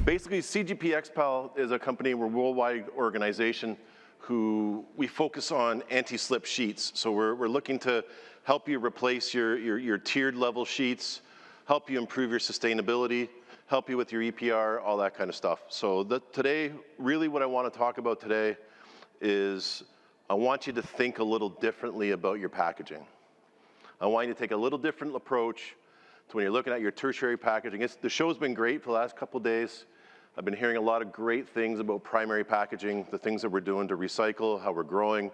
Basically, CGP EXPAL is a company, we're a worldwide organization who we focus on anti-slip sheets. So we're looking to help you replace your tiered level sheets, help you improve your sustainability, help you with your EPR, all that kind of stuff. So today, really what I want to talk about today is I want you to think a little differently about your packaging. I want you to take a little different approach to when you're looking at your tertiary packaging. The show's been great for the last couple of days. I've been hearing a lot of great things about primary packaging, the things that we're doing to recycle, how we're growing.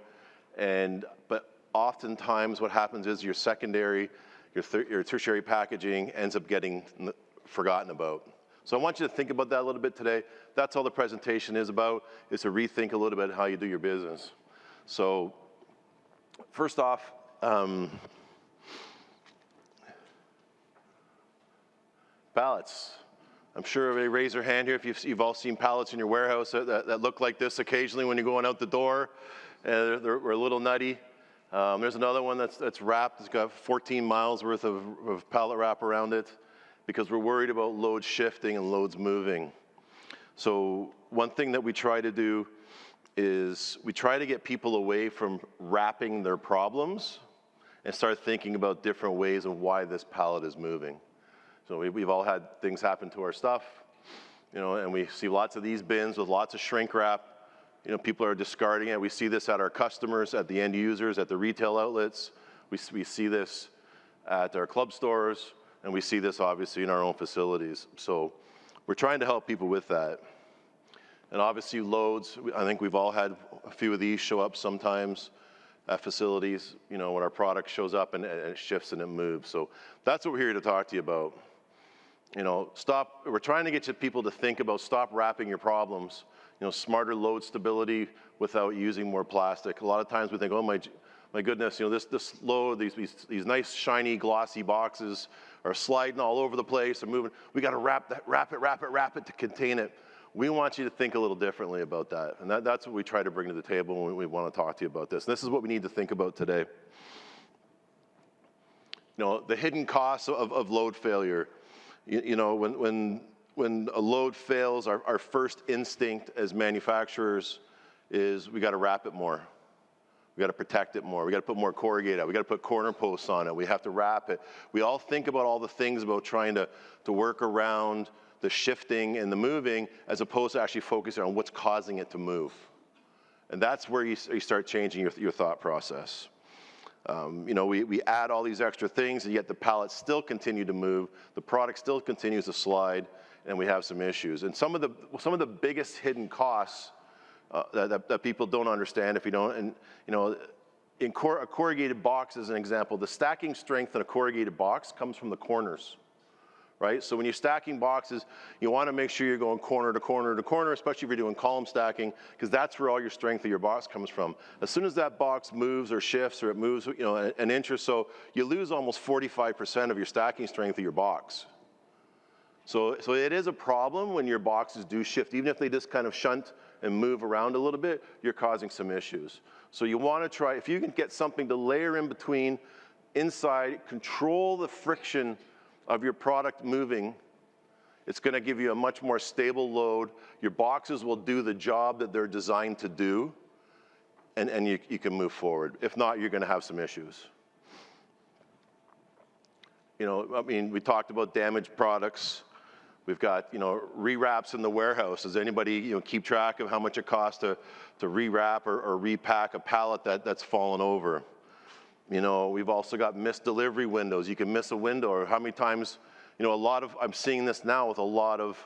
But oftentimes what happens is your secondary, your tertiary packaging ends up getting forgotten about. So I want you to think about that a little bit today. That's all the presentation is about, is to rethink a little bit how you do your business. So first off, pallets. I'm sure everybody raise their hand here if you've all seen pallets in your warehouse that look like this occasionally when you're going out the door. They're a little nutty. There's another one that's wrapped. It's got 14 miles worth of pallet wrap around it because we're worried about loads shifting and loads moving. So one thing that we try to do is we try to get people away from wrapping their problems and start thinking about different ways of why this pallet is moving. So we've all had things happen to our stuff, and we see lots of these bins with lots of shrink wrap. People are discarding it. We see this at our customers, at the end users, at the retail outlets. We see this at our club stores, and we see this obviously in our own facilities. So we're trying to help people with that. And obviously loads, I think we've all had a few of these show up sometimes at facilities, when our product shows up and it shifts and it moves. So that's what we're here to talk to you about. We're trying to get people to think about stop wrapping your problems, smarter load stability without using more plastic. A lot of times we think, oh my goodness, this load, these nice shiny glossy boxes are sliding all over the place and moving. We got to wrap it to contain it. We want you to think a little differently about that. And that's what we try to bring to the table when we want to talk to you about this. And this is what we need to think about today. The hidden costs of load failure. When a load fails, our first instinct as manufacturers is we got to wrap it more. We got to protect it more. We got to put more corrugated out. We got to put corner posts on it. We have to wrap it. We all think about all the things about trying to work around the shifting and the moving as opposed to actually focusing on what's causing it to move. And that's where you start changing your thought process. We add all these extra things, and yet the pallets still continue to move, the product still continues to slide, and we have some issues. And some of the biggest hidden costs that people don't understand if you don't, and a corrugated box as an example, the stacking strength in a corrugated box comes from the corners. Right? So when you're stacking boxes, you want to make sure you're going corner to corner to corner, especially if you're doing column stacking, because that's where all your strength of your box comes from. As soon as that box moves or shifts or it moves an inch or so, you lose almost 45% of your stacking strength of your box. So it is a problem when your boxes do shift. Even if they just kind of shunt and move around a little bit, you're causing some issues. So you want to try, if you can get something to layer in between, inside, control the friction of your product moving, it's going to give you a much more stable load. Your boxes will do the job that they're designed to do, and you can move forward. If not, you're going to have some issues. We talked about damaged products. We've got, rewraps in the warehouse. Does anybody, keep track of how much it costs to rewrap or repack a pallet that's fallen over? We've also got missed delivery windows. You can miss a window, or how many times, I'm seeing this now with a lot of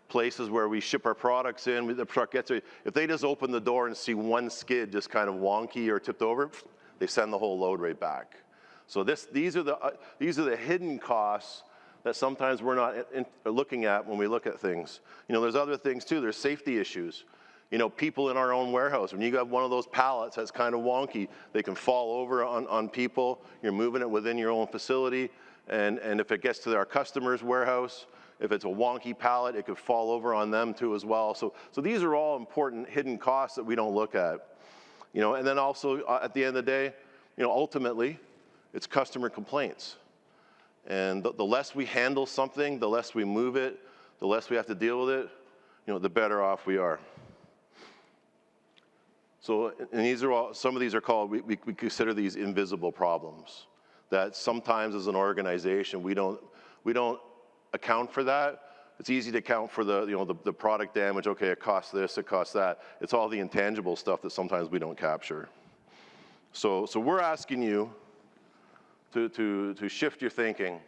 places where we ship our products in, the truck gets it. If they just open the door and see one skid just kind of wonky or tipped over, they send the whole load right back. So these are the hidden costs that sometimes we're not looking at when we look at things. There's other things too. There's safety issues. People in our own warehouse, when you got one of those pallets that's kind of wonky, they can fall over on people. You're moving it within your own facility, and if it gets to our customer's warehouse, if it's a wonky pallet, it could fall over on them too as well. So these are all important hidden costs that we don't look at. And then also at the end of the day, ultimately, it's customer complaints. And the less we handle something, the less we move it, the less we have to deal with it, the better off we are. So, and these are all, some of these are called, we consider these invisible problems, that sometimes as an organization, we don't account for that. It's easy to account for the product damage. Okay, it costs this, it costs that. It's all the intangible stuff that sometimes we don't capture. So we're asking you to shift your thinking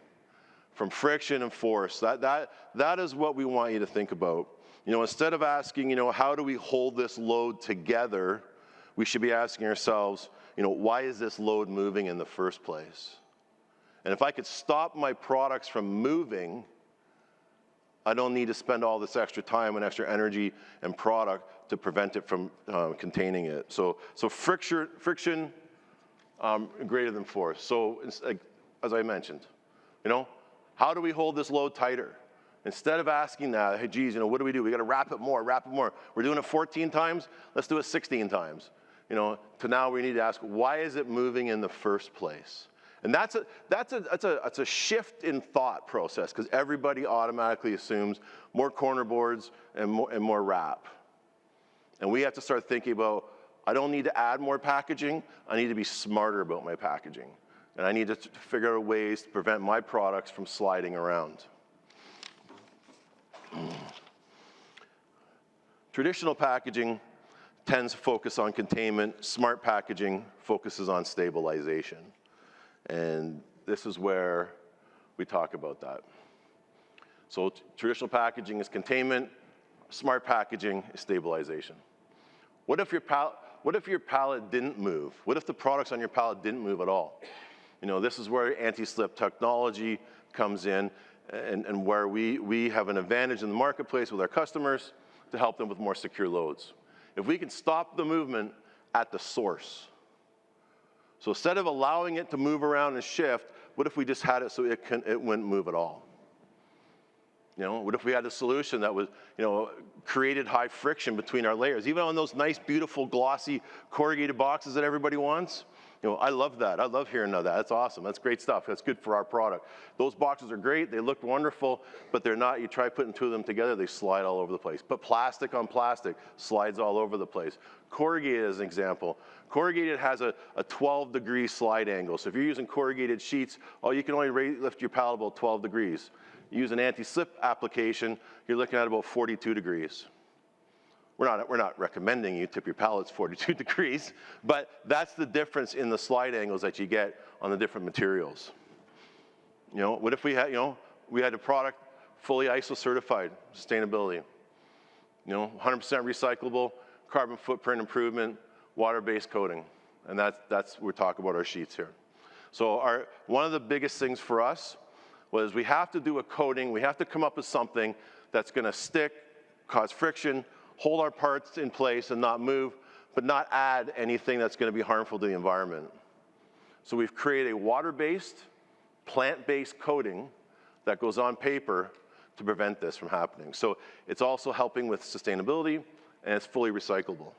from friction and force. That is what we want you to think about. Instead of asking, how do we hold this load together, we should be asking ourselves, why is this load moving in the first place? And if I could stop my products from moving, I don't need to spend all this extra time and extra energy and product to prevent it from containing it. So friction greater than force. So as I mentioned, how do we hold this load tighter? Instead of asking that, hey, geez, what do? We got to wrap it more, wrap it more. We're doing it 14 times, let's do it 16 times. To now we need to ask, why is it moving in the first place? And that's a shift in thought process, because everybody automatically assumes more corner boards and more wrap. And we have to start thinking about, I don't need to add more packaging, I need to be smarter about my packaging. And I need to figure out ways to prevent my products from sliding around. Traditional packaging tends to focus on containment. Smart packaging focuses on stabilization. And this is where we talk about that. So traditional packaging is containment. Smart packaging is stabilization. What if your pallet didn't move? What if the products on your pallet didn't move at all? This is where anti-slip technology comes in, and where we have an advantage in the marketplace with our customers to help them with more secure loads. If we can stop the movement at the source. So instead of allowing it to move around and shift, what if we just had it so it wouldn't move at all? What if we had a solution that was, created high friction between our layers, even on those nice, beautiful, glossy, corrugated boxes that everybody wants? I love that. I love hearing that. That's awesome. That's great stuff. That's good for our product. Those boxes are great. They look wonderful, but they're not. You try putting two of them together, they slide all over the place. But plastic on plastic slides all over the place. Corrugated as an example. Corrugated has a 12-degree slide angle. So if you're using corrugated sheets, you can only lift your pallet about 12 degrees. You use an anti-slip application, you're looking at about 42 degrees. We're not recommending you tip your pallets 42 degrees, but that's the difference in the slide angles that you get on the different materials. What if we had a product fully ISO certified, sustainability, 100% recyclable, carbon footprint improvement, water-based coating, and that's we're talking about our sheets here. So one of the biggest things for us was we have to do a coating, we have to come up with something that's going to stick, cause friction, hold our parts in place and not move, but not add anything that's going to be harmful to the environment. So we've created a water-based, plant-based coating that goes on paper to prevent this from happening. So it's also helping with sustainability, and it's fully recyclable.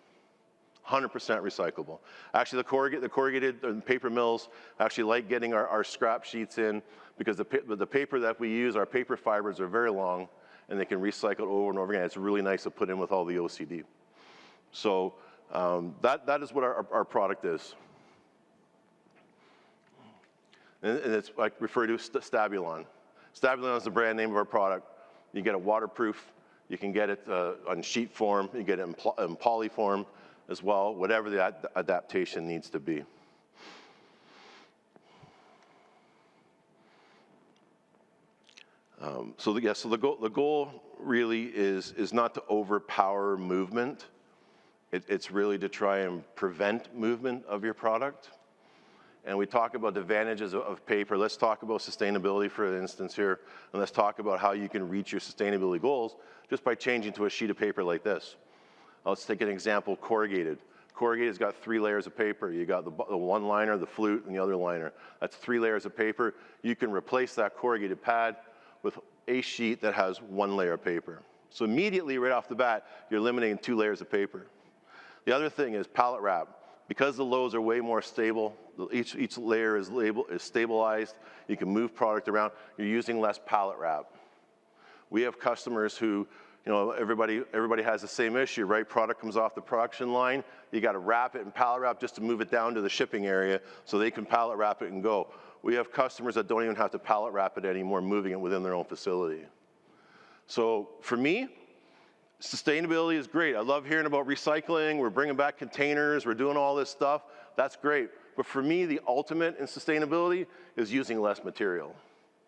100% recyclable. Actually, the corrugated paper mills actually like getting our scrap sheets in, because the paper that we use, our paper fibers are very long, and they can recycle it over and over again. It's really nice to put in with all the OCD. So that is what our product is. And it's like referred to as Stabulon. Stabulon is the brand name of our product. You get it waterproof. You can get it on sheet form. You get it in poly form as well, whatever the adaptation needs to be. So the goal really is not to overpower movement. It's really to try and prevent movement of your product. And we talk about the advantages of paper. Let's talk about sustainability for instance here, and let's talk about how you can reach your sustainability goals just by changing to a sheet of paper like this. Let's take an example, corrugated. Corrugated's got 3 layers of paper. You got the one liner, the flute, and the other liner. That's 3 layers of paper. You can replace that corrugated pad with a sheet that has 1 layer of paper. So immediately, right off the bat, you're eliminating 2 layers of paper. The other thing is pallet wrap. Because the loads are way more stable, each layer is stabilized, you can move product around, you're using less pallet wrap. We have customers who, you know, everybody has the same issue, right? Product comes off the production line, you got to wrap it and pallet wrap just to move it down to the shipping area so they can pallet wrap it and go. We have customers that don't even have to pallet wrap it anymore, moving it within their own facility. So for me, sustainability is great. I love hearing about recycling. We're bringing back containers. We're doing all this stuff. That's great. But for me, the ultimate in sustainability is using less material.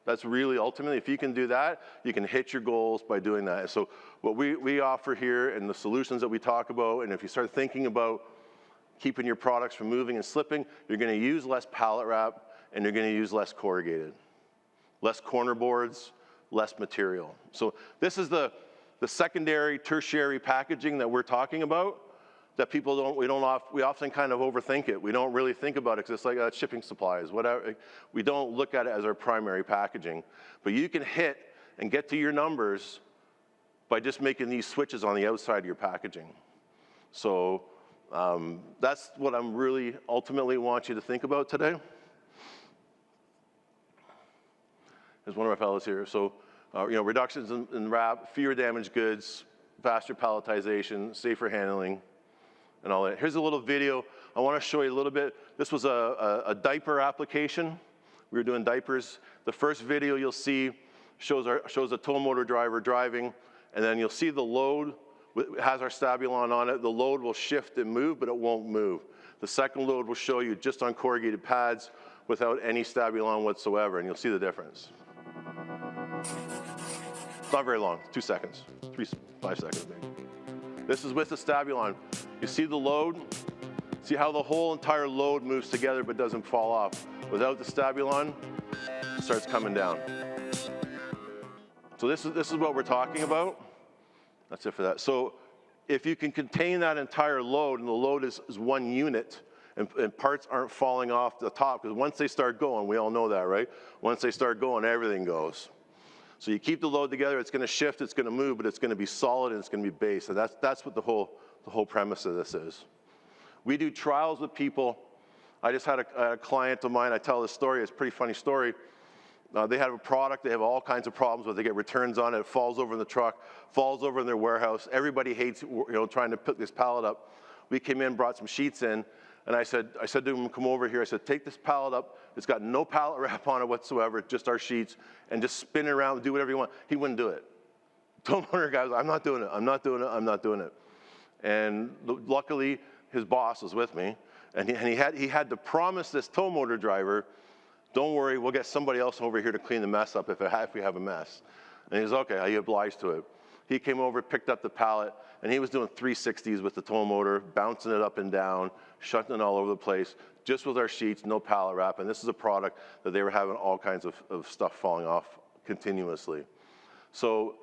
That's really ultimately, if you can do that, you can hit your goals by doing that. So what we offer here and the solutions that we talk about, and if you start thinking about keeping your products from moving and slipping, you're going to use less pallet wrap and you're going to use less corrugated, less corner boards, less material. So this is the secondary, tertiary packaging that we're talking about that people we often kind of overthink it. We don't really think about it because it's like shipping supplies, whatever. We don't look at it as our primary packaging. But you can hit and get to your numbers by just making these switches on the outside of your packaging. So that's what I'm really ultimately want you to think about today. There's one of our fellows here. So you know, reductions in wrap, fewer damaged goods, faster palletization, safer handling, and all that. Here's a little video. I want to show you a little bit. This was a diaper application. We were doing diapers. The first video you'll see shows a tow motor driver driving, and then you'll see the load has our Stabulon on it. The load will shift and move, but it won't move. The second load will show you just on corrugated pads without any Stabulon whatsoever, and you'll see the difference. It's not very long, 2 seconds, 5 seconds maybe. This is with the Stabulon. You see the load? See how the whole entire load moves together but doesn't fall off. Without the Stabulon, it starts coming down. So this is what we're talking about. That's it for that. So if you can contain that entire load, and the load is one unit, and parts aren't falling off the top, because once they start going, we all know that, right? Once they start going, everything goes. So you keep the load together, it's going to shift, it's going to move, but it's going to be solid and it's going to be base. So that's what the whole premise of this is. We do trials with people. I just had a client of mine, I tell this story, it's a pretty funny story. They have a product, they have all kinds of problems with it. They get returns on it, it falls over in the truck, falls over in their warehouse. Everybody hates, you know, trying to put this pallet up. We came in, brought some sheets in, and I said to him, come over here. I said, take this pallet up. It's got no pallet wrap on it whatsoever, just our sheets, and just spin it around, do whatever you want. He wouldn't do it. Tow motor guy was like, I'm not doing it, I'm not doing it, I'm not doing it. And luckily, his boss was with me, and he had to promise this tow motor driver, don't worry, we'll get somebody else over here to clean the mess up if we have a mess. And he was okay, he obliged to it. He came over, picked up the pallet, and he was doing 360s with the tow motor, bouncing it up and down, shutting it all over the place, just with our sheets, no pallet wrap. And this is a product that they were having all kinds of stuff falling off continuously. So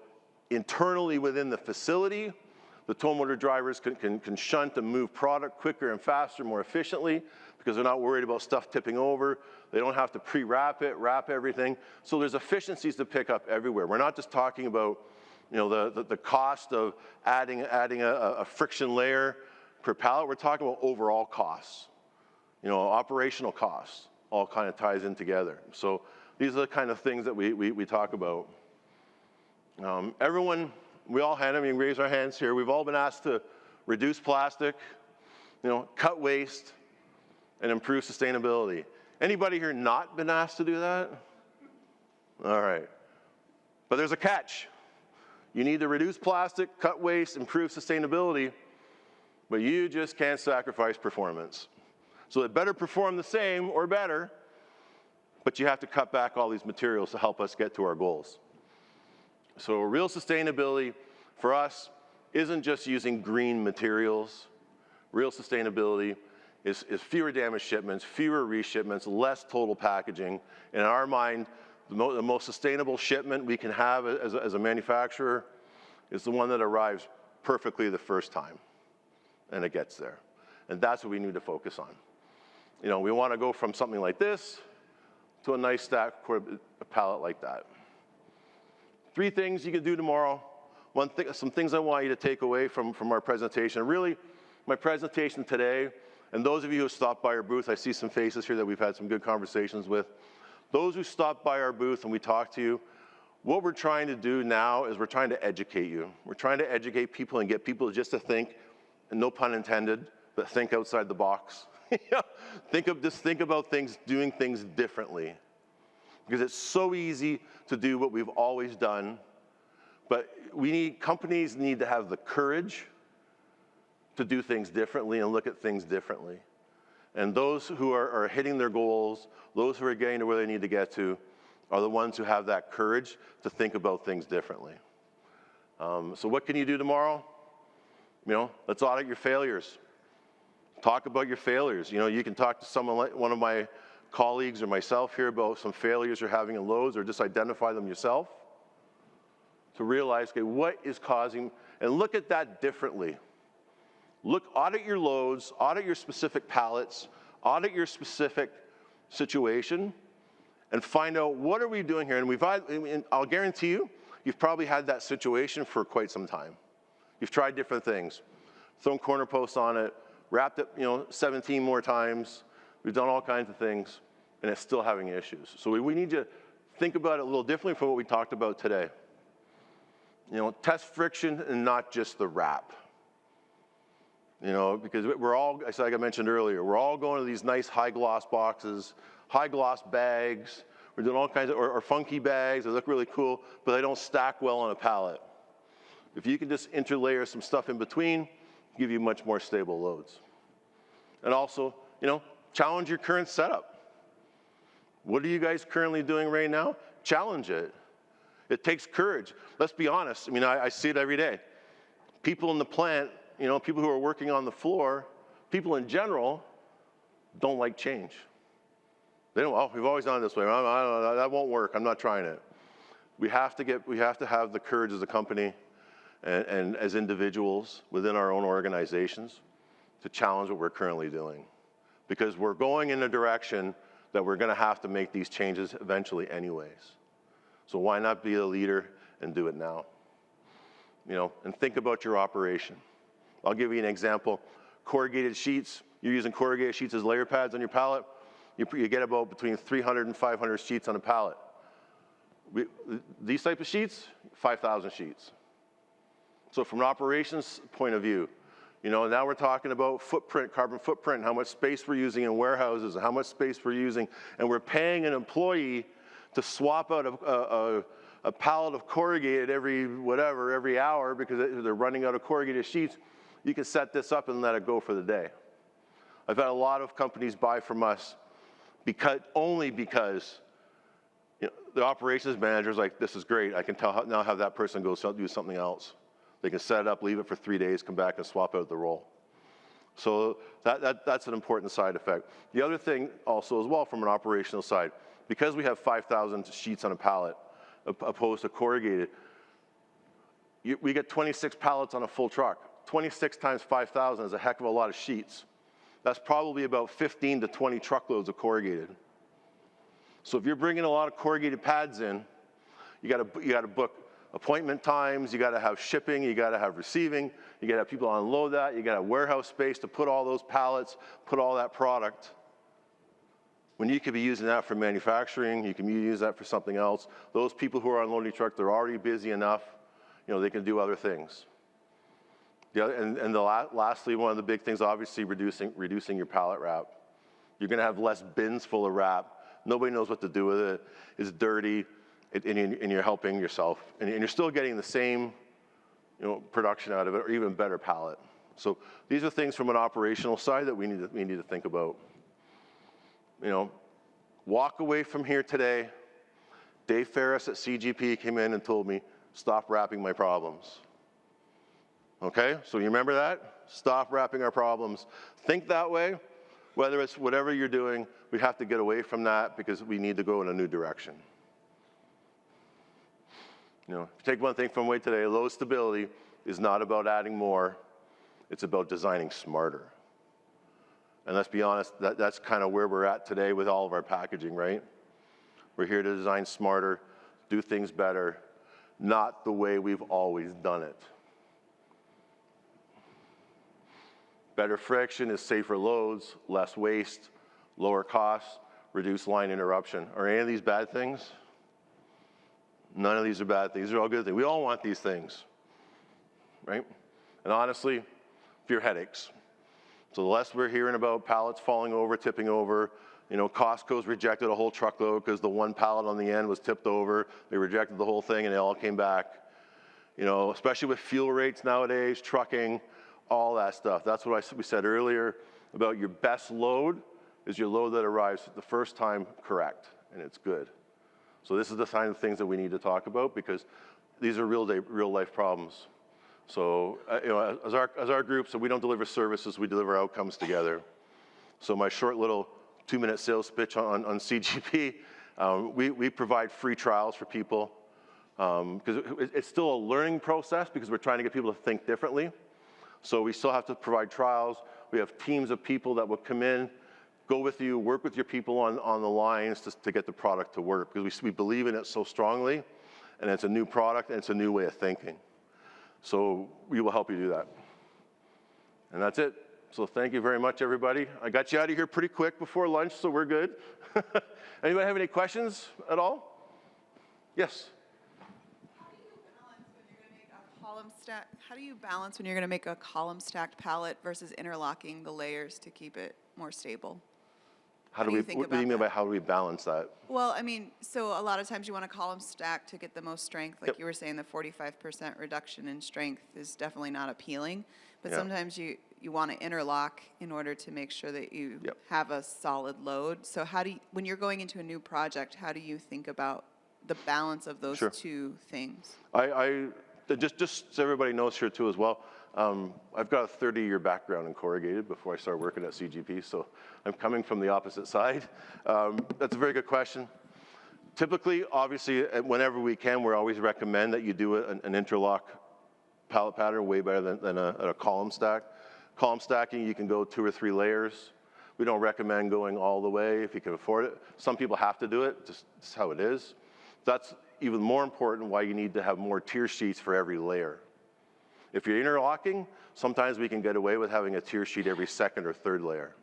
internally within the facility, the tow motor drivers can shunt and move product quicker and faster, more efficiently, because they're not worried about stuff tipping over. They don't have to pre-wrap it, wrap everything. So there's efficiencies to pick up everywhere. We're not just talking about, you know, the cost of adding a friction layer per pallet. We're talking about overall costs, you know, operational costs, all kind of ties in together. So these are the kind of things that we talk about. Everyone, we all had, I mean, raise our hands here. We've all been asked to reduce plastic, you know, cut waste, and improve sustainability. Anybody here not been asked to do that? All right. But there's a catch. You need to reduce plastic, cut waste, improve sustainability, but you just can't sacrifice performance. So it better perform the same or better, but you have to cut back all these materials to help us get to our goals. So real sustainability for us isn't just using green materials. Real sustainability is fewer damaged shipments, fewer reshipments, less total packaging. In our mind, the most sustainable shipment we can have as a manufacturer is the one that arrives perfectly the first time, and it gets there. And that's what we need to focus on. You know, we want to go from something like this to a nice stack pallet like that. 3 things you can do tomorrow. Some things I want you to take away from our presentation. Really, my presentation today, and those of you who stopped by our booth, I see some faces here that we've had some good conversations with. Those who stopped by our booth and we talked to you, What we're trying to do now is we're trying to educate you. We're trying to educate people and get people just to think, and no pun intended, but think outside the box. Just think about things, doing things differently. Because it's so easy to do what we've always done, but companies need to have the courage to do things differently and look at things differently. And those who are hitting their goals, those who are getting to where they need to get to, are the ones who have that courage to think about things differently. So what can you do tomorrow? Let's audit your failures. Talk about your failures. You can talk to someone like one of my colleagues or myself here about some failures you're having in loads, or just identify them yourself to realize, okay, what is causing, and look at that differently. Audit your loads, audit your specific pallets, audit your specific situation, and find out what are we doing here. And I'll guarantee you've probably had that situation for quite some time. You've tried different things, thrown corner posts on it, wrapped it 17 more times. We've done all kinds of things, and it's still having issues. So we need to think about it a little differently from what we talked about today. Test friction and not just the wrap. Because we're all, like I mentioned earlier, we're all going to these nice high gloss boxes, high gloss bags. We're doing all kinds of, or funky bags that look really cool, but they don't stack well on a pallet. If you can just interlayer some stuff in between, give you much more stable loads. And also, challenge your current setup. What are you guys currently doing right now? Challenge it. It takes courage. Let's be honest. I see it every day. People in the plant, people who are working on the floor, people in general, don't like change. They don't, oh, we've always done it this way. That won't work. I'm not trying it. We have to have the courage as a company and as individuals within our own organizations to challenge what we're currently doing. Because we're going in a direction that we're going to have to make these changes eventually anyways. So why not be a leader and do it now? And think about your operation. I'll give you an example. Corrugated sheets, you're using corrugated sheets as layer pads on your pallet. You get about between 300 and 500 sheets on a pallet. These type of sheets, 5,000 sheets. So from an operations point of view, now we're talking about footprint, carbon footprint, how much space we're using in warehouses, and how much space we're using, and we're paying an employee to swap out a pallet of corrugated every hour because they're running out of corrugated sheets. You can set this up and let it go for the day. I've had a lot of companies buy from us only because the operations manager is like, this is great. I can now have that person go do something else. They can set it up, leave it for 3 days, come back and swap out the roll. So that's an important side effect. The other thing also as well from an operational side, because we have 5,000 sheets on a pallet opposed to corrugated, we get 26 pallets on a full truck. 26 times 5,000 is a heck of a lot of sheets. That's probably about 15 to 20 truckloads of corrugated. So if you're bringing a lot of corrugated pads in, you got to book appointment times, you got to have shipping, you got to have receiving, you got to have people unload that, you got to have warehouse space to put all those pallets, put all that product. When you could be using that for manufacturing, you can use that for something else. Those people who are unloading truck, they're already busy enough, they can do other things. Lastly, one of the big things, obviously, reducing your pallet wrap. You're going to have less bins full of wrap. Nobody knows what to do with it. It's dirty, and you're helping yourself. And you're still getting the same production out of it, or even better pallet. So these are things from an operational side that we need to think about. Walk away from here today. Dave Ferris at CGP came in and told me, stop wrapping my problems. Okay, so you remember that? Stop wrapping our problems. Think that way. Whether it's whatever you're doing, we have to get away from that because we need to go in a new direction. If you take one thing from away today, low stability is not about adding more. It's about designing smarter. And let's be honest, that's kind of where we're at today with all of our packaging, right? We're here to design smarter, do things better, not the way we've always done it. Better friction is safer loads, less waste, lower costs, reduced line interruption. Are any of these bad things? None of these are bad things. These are all good things. We all want these things, right? And honestly, fear headaches. So the less we're hearing about pallets falling over, tipping over, you know, Costco's rejected a whole truckload because the one pallet on the end was tipped over. They rejected the whole thing and they all came back. You know, especially with fuel rates nowadays, trucking, all that stuff. That's what we said earlier about your best load is your load that arrives the first time correct, and it's good. So this is the kind of things that we need to talk about because these are real life problems. So you know, as our group, so we don't deliver services, we deliver outcomes together. So my short little 2-minute sales pitch on CGP, we provide free trials for people because it's still a learning process because we're trying to get people to think differently. So we still have to provide trials. We have teams of people that will come in, go with you, work with your people on the lines to get the product to work because we believe in it so strongly, and it's a new product and it's a new way of thinking. So we will help you do that. And that's it. So thank you very much, everybody. I got you out of here pretty quick before lunch, so we're good. Anybody have any questions at all? Yes? How do you balance when you're going to make a column stacked pallet versus interlocking the layers to keep it more stable? What do you mean by how do we balance that? Well, I mean, so a lot of times you want a column stack to get the most strength. Like you were saying, the 45% reduction in strength is definitely not appealing. But sometimes you want to interlock in order to make sure that you have a solid load. So how do you, when you're going into a new project, how do you think about the balance of those two things? Just so everybody knows here too as well, I've got a 30-year background in corrugated before I started working at CGP, so I'm coming from the opposite side. That's a very good question. Typically, obviously, whenever we can, we always recommend that you do an interlock pallet pattern way better than a column stack. Column stacking, you can go 2 or 3 layers. We don't recommend going all the way if you can afford it. Some people have to do it, just how it is. That's even more important why you need to have more tier sheets for every layer. If you're interlocking, sometimes we can get away with having a tier sheet every 2nd or 3rd layer.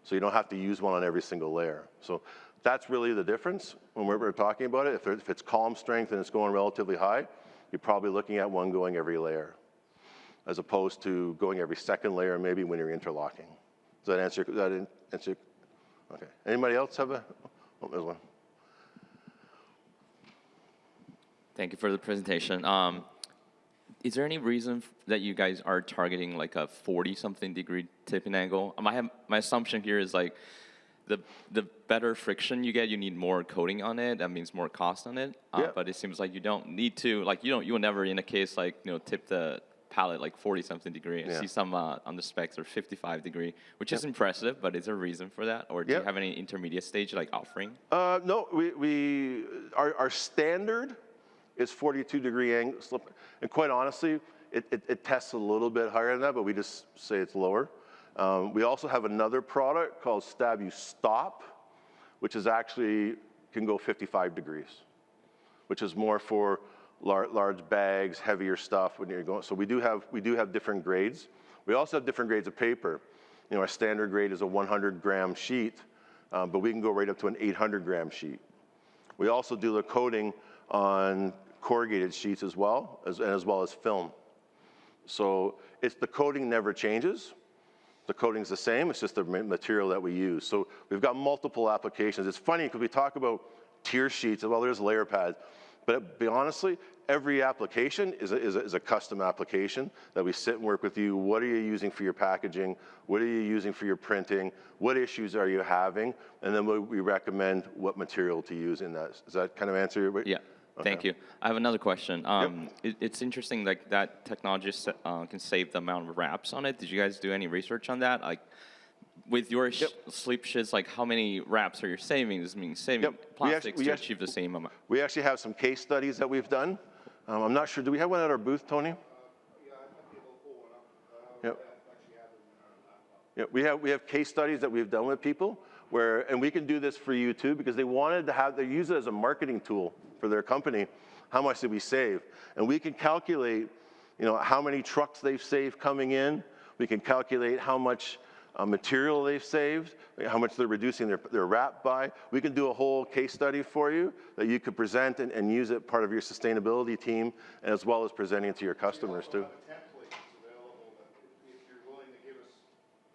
So you don't have to use one on every single layer. So that's really the difference when we're talking about it. If it's column strength and it's going relatively high, you're probably looking at one going every layer, as opposed to going every 2nd layer maybe when you're interlocking. Does that answer? Okay. Anybody else have a? Oh, there's one. Thank you for the presentation. Is there any reason that you guys are targeting like a 40-something degree tipping angle? My assumption here is like the better friction you get, you need more coating on it. That means more cost on it. But it seems like you don't need to, like you will never in a case like, you know, tip the pallet like 40-something degree. I see some on the specs are 55 degree, which is impressive, but is there a reason for that? Or do you have any intermediate stage like offering? No, our standard is 42 degree angle slip. And quite honestly, it tests a little bit higher than that, but we just say it's lower. We also have another product called Stop, which is actually can go 55 degrees, which is more for large bags, heavier stuff when you're going. So we do have different grades. We also have different grades of paper. You know, our standard grade is a 100-gram sheet, but we can go right up to an 800-gram sheet. We also do the coating on corrugated sheets as well as film. So the coating never changes. The coating's the same, it's just the material that we use. So we've got multiple applications. It's funny because we talk about tier sheets, well, there's layer pads, but honestly, every application is a custom application that we sit and work with you. What are you using for your packaging? What are you using for your printing? What issues are you having? And then we recommend what material to use in that. Does that kind of answer your? Yeah. Okay. Thank you. I have another question. It's interesting like that technology can save the amount of wraps on it. Did you guys do any research on that? Like with your sleep sheets, like how many wraps are you saving? Does it mean saving plastics to achieve the same amount? We actually have some case studies that we've done. I'm not sure, do we have one at our booth, Tony? Yeah, we have case studies that we've done with people and we can do this for you too, because they use it as a marketing tool for their company. How much did we save? And we can calculate, you know, how many trucks they've saved coming in. We can calculate how much material they've saved, how much they're reducing their wrap by. We can do a whole case study for you that you could present and use it part of your sustainability team, as well as presenting it to your customers too. Template that's available that if you're willing to give us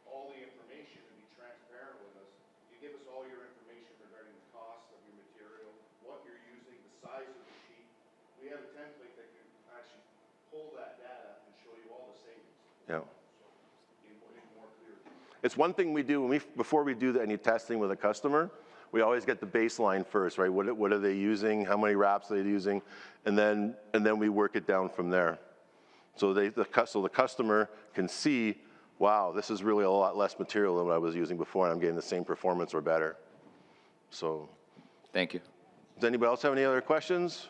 all the information and be transparent with us, you give us all your information regarding the cost of your material, what you're using, the size of the sheet. We have a template that can actually pull that data and show you all the savings. Yeah. More clear. It's one thing we do before we do any testing with a customer. We always get the baseline first, right? What are they using? How many wraps are they using? And then we work it down from there. So the customer can see, wow, this is really a lot less material than what I was using before, and I'm getting the same performance or better. So, Thank you. does anybody else have any other questions?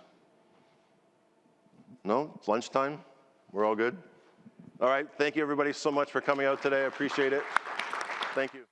No? It's lunchtime? We're all good? All right, thank you everybody so much for coming out today. I appreciate it. Thank you.